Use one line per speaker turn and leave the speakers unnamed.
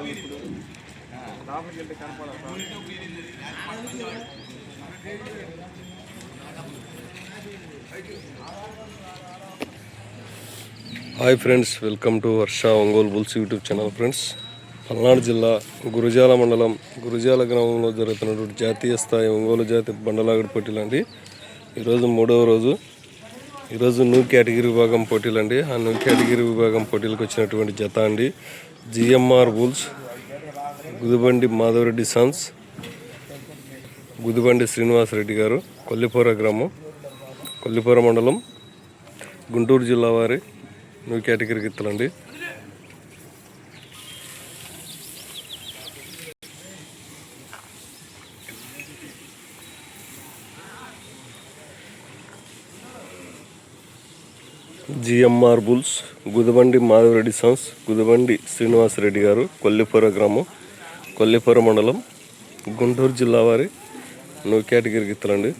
Hi friends, welcome to Varsha Ongole bulls YouTube channel. Friends, Palnadu జిల్లా గురజాల మండలం గురజాల గ్రామంలో జరుగుతున్నటువంటి జాతీయ స్థాయి ఒంగోలు జాతి బండలాగుడు పోటీలండి. ఈరోజు 3వ రోజు. ఈరోజు న్యూ కేటగిరీ విభాగం పోటీలండి. ఆ న్యూ కేటగిరీ విభాగం పోటీలకు వచ్చినటువంటి జత అండి GMR bulls, Gudibandi Madhava Reddy Sons, Gudibandi Srinivasa Reddy గారు, కొల్లిపోర గ్రామం, కొల్లిపోర మండలం, గుంటూరు జిల్లా వారి new category గిత్తలండి. GMR bulls, Gudibandi Madhava Reddy Sons, Gudibandi Srinivasa Reddy గారు, కొల్లిపోర గ్రామం, కొల్లిపోర మండలం, గుంటూరు జిల్లా వారి న్యూ కేటగిరీ గిత్తలండి.